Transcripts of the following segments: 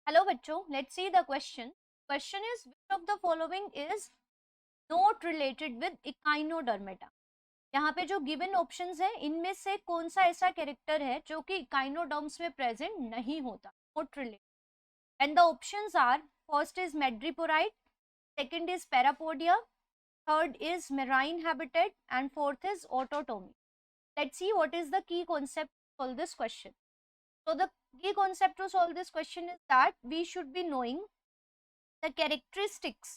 Hello बच्चों, let's see the question. Question is which of the following is not related with Echinodermata. यहाँ पे जो given options है इनमें से कौन सा ऐसा कैरेक्टर है जो कि इकाइनोडर्म्स में प्रेजेंट नहीं होता, not related. And the options are: first is madreporite, second is parapodia, third is marine habitat and fourth is autotomy. Let's see what is the key concept for this question. So the key concept to solve this question is that we should be knowing the characteristics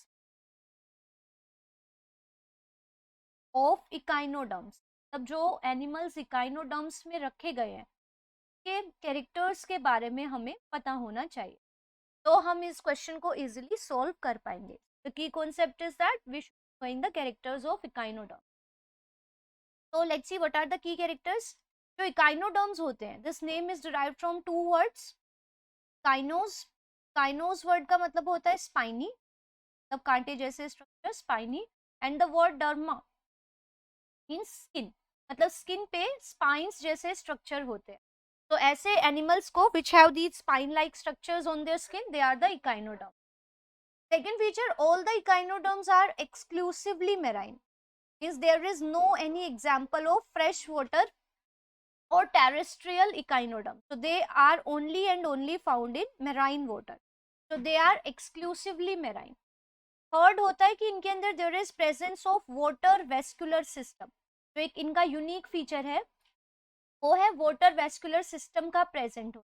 of echinoderms. तब जो animals echinoderms में रखे गए हैं के characters के बारे में हमें पता होना चाहिए, तो हम इस क्वेश्चन को इजीली सॉल्व कर पाएंगे. The key concept is that we should be knowing the characters of echinoderms. So let's see what are the key characters. जो इकाइनोडर्म्स होते हैं, this name is derived from two words. Echinos, echinos word का मतलब होता है spiny, मतलब कांटे जैसे structure, spiny. And the word derma means skin, मतलब स्किन पे स्पाइंस जैसे स्ट्रक्चर होते हैं. तो ऐसे एनिमल्स को which have these spine like structures on their skin, they are the echinoderm. Second feature, all the echinoderms are exclusively marine, means there is no any example of freshwater or terrestrial echinoderm. So they are only and only found in marine water. So they are exclusively marine. Third होता है कि इनके अंदर there is presence of water vascular system. जो एक इनका unique feature है वो है वाटर वेस्कुलर सिस्टम का प्रेजेंट हो.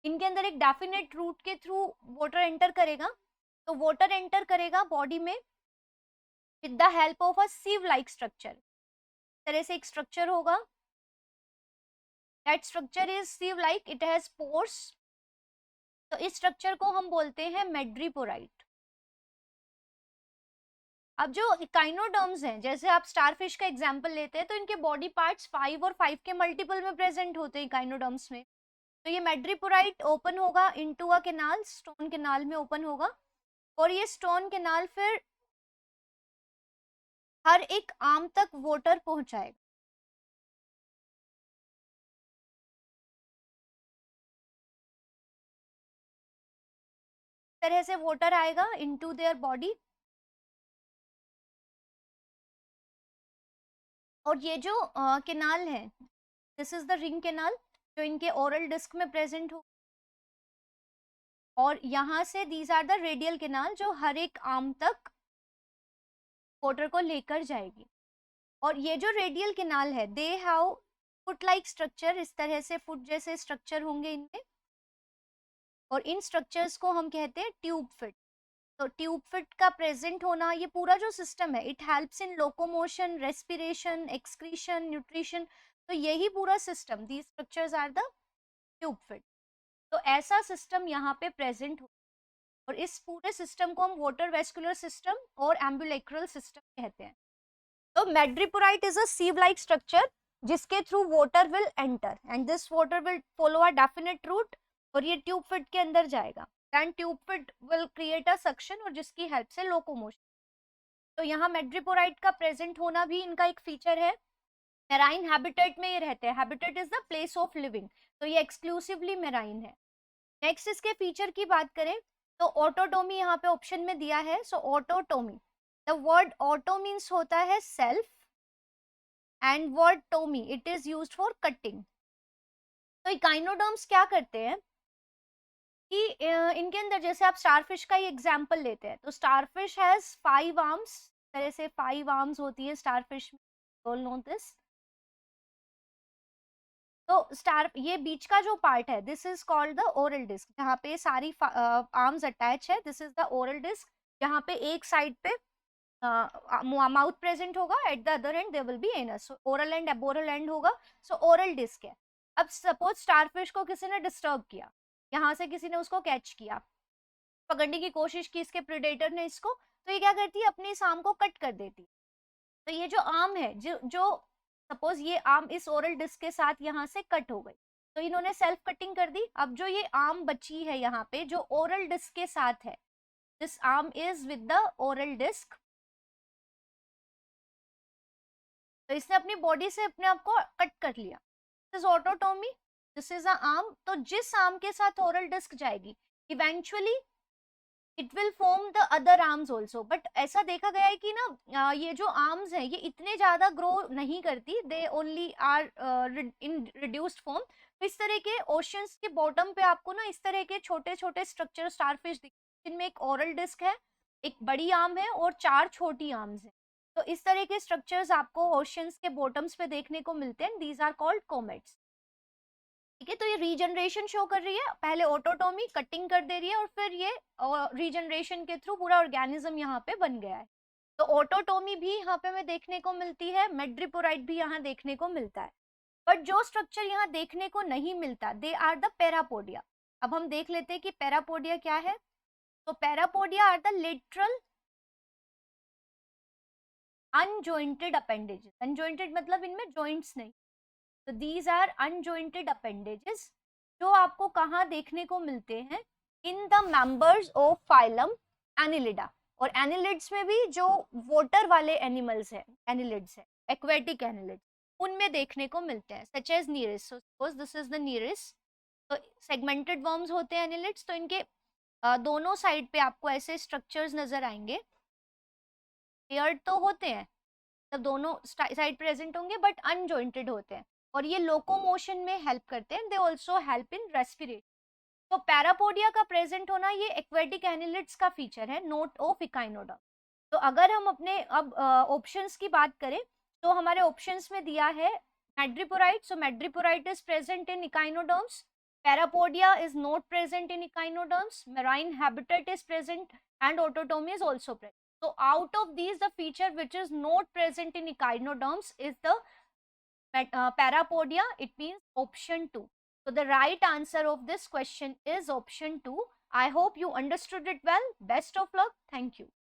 इनके अंदर एक डेफिनेट रूट के थ्रू वाटर एंटर करेगा, तो वाटर एंटर करेगा बॉडी में with the help of a sieve like structure. इस तरह से एक स्ट्रक्चर होगा. That structure is sieve like, it has pores. तो इस स्ट्रक्चर को हम बोलते हैं मेड्रिपोराइट. अब जो इकाइनोडर्म्स हैं, जैसे आप स्टारफिश का एग्जांपल लेते हैं, तो इनके बॉडी पार्ट्स 5 और 5 के मल्टीपल में प्रेजेंट होते हैं इकाइनोडर्म्स में. तो ये मेड्रिपोराइट ओपन होगा into a canal, stone canal में ओपन होगा, और ये स्टोन कैनाल फिर हर एक आर्म तक वाटर पहुंचाएगा. इस तरह से वाटर आएगा इनटू देयर बॉडी. और ये जो कैनाल है, this is the ring canal, जो इनके ओरल डिस्क में प्रेजेंट हो. और यहाँ से these are the radial canal, जो हर एक आर्म तक वाटर को लेकर जाएगी. और ये जो रेडियल कैनाल है, they have foot like structure, इस तरह से फुट जैसे स्ट्रक्चर होंगे इनमें. और इन स्ट्रक्चर्स को हम कहते हैं ट्यूब फिट. तो ट्यूब फिट का प्रेजेंट होना, ये पूरा जो सिस्टम है, it helps in locomotion, respiration, excretion, nutrition. तो यही पूरा system, these structures are the tube feet. तो ऐसा सिस्टम यहाँ पे प्रेजेंट हो, और इस पूरे सिस्टम को हम वाटर वेस्कुलर सिस्टम और एम्बुलेक्रल सिस्टम कहते हैं. तो madreporite is a sieve like structure जिसके through water will enter, and this water will follow a definite route, और ये ट्यूब फिट के अंदर जाएगा. And tube feet will create a suction, और जिसकी हेल्प से लोकोमोशन. तो यहाँ मेड्रिपोराइट का प्रेजेंट होना भी इनका एक फीचर है. मेराइन हैबिटेट में ये रहते हैं. Habitat is the place of living, तो ये एक्सक्लूसिवली मेराइन है. नेक्स्ट इसके फीचर की बात करें तो ऑटोटोमी यहाँ पे ऑप्शन में दिया है. So autotomy, the word auto means होता है self, and word tomy it is used for cutting. तो इकाइनोडर्म्स क्या करते हैं कि इनके अंदर, जैसे आप स्टारफिश का ही एग्जांपल लेते हैं, तो स्टारफिश हैज 5 आर्म्स. तरह से 5 आर्म्स होती है स्टारफिश में, ऑल नो दिस. तो स्टार, ये बीच का जो पार्ट है, this is called the oral disc, जहाँ पे सारी आर्म्स अटैच है. This is the oral disc, जहाँ पे एक साइड पे माउथ प्रेजेंट होगा, at the other end there will be anus. Oral end aboral end होगा. सो ओरल डिस्क है. अब सपोज स्टारफिश को किसी ने डिस्टर्ब किया, यहाँ से किसी ने उसको कैच किया, पकड़ने की कोशिश की इसके प्रेडेटर ने इसको, तो ये क्या करती है, अपनी इस आर्म को कट कर देती है. तो ये जो आर्म है, जो सपोज ये आर्म इस ओरल डिस्क के साथ यहाँ से कट हो गई, तो इन्होंने सेल्फ कटिंग कर दी. अब जो ये आर्म बची है यहाँ पे, जो ओरल डिस्क के साथ है, this arm is with the oral disc. तो इसने अपनी बॉडी से अपने आप को कट कर लिया. This is autotomy, this is a arm. तो जिस आर्म के साथ ओरल डिस्क जाएगी, eventually it will form the other arms also, but ऐसा देखा गया है कि ना ये जो आर्म्स है ये इतने ज्यादा ग्रो नहीं करती, they only are in reduced form. तो इस तरह के ओशंस के बॉटम पे आपको ना इस तरह के छोटे छोटे स्ट्रक्चर स्टारफिश दिखते, जिनमें एक ओरल डिस्क है, एक बड़ी आर्म है और 4 छोटी आर्म्स है। तो इस तरह के स्ट्रक्चर्स आपको ओशंस के बॉटम्स पे देखने को मिलते हैं, दीज आर कॉल्ड कॉमेट्स। ठीक है, तो ये रीजनरेशन शो कर रही है, पहले ऑटोटॉमी कटिंग कर दे रही है और फिर ये रीजनरेशन के थ्रू पूरा ऑर्गेनिज्म यहाँ पे बन गया है। तो ऑटोटॉमी भी यहाँ पे हमें देखने को मिलती है, मेड्रिपोराइट भी यहाँ देखने को मिलता है। बट जो स्ट्रक्चर यहाँ देखने को नहीं मिलता, दे आर द पैरापोडिया। अब हम देख लेते हैं कि पैरापोडिया क्या है। तो parapodia are the lateral unjointed appendages. Unjointed मतलब इनमें जॉइंट्स नहीं। तो दीज आर अनजॉइंटेड अपेंडेजेस, जो आपको कहाँ देखने को मिलते हैं, in the members of phylum Annelida. और एनिलिड्स में भी जो वाटर वाले एनिमल्स है, एनिलिड्स है, एक्वेटिक एनिलिड्स, उनमें देखने को मिलते हैं, such as nereis. So suppose this is the nereis. तो सेगमेंटेड वर्म्स होते हैं एनिलिड्स, तो इनके दोनों साइड पे आपको ऐसे स्ट्रक्चर्स नजर आएंगे। पेयर्ड तो होते हैं, तब दोनों साइड प्रेजेंट होंगे, बट अनजॉइंटेड होते हैं, और ये लोकोमोशन में हेल्प करते हैं, they also help in respiration. तो पैरापोडिया का प्रेजेंट होना ये एक्वेटिक एनिलिड्स का फीचर है, नोट ऑफ इकाइनोडर्म। तो अगर हम अपने अब ऑप्शंस की बात करें, तो हमारे ऑप्शंस में दिया है madreporite. So madreporite is present in echinoderms, parapodia is not present in echinoderms, marine habitat is present, and autotomy is also present. So out of these, the feature which is not present in echinoderms is the parapodia. It means option 2. So the right answer of this question is option 2. I hope you understood it well. Best of luck. Thank you.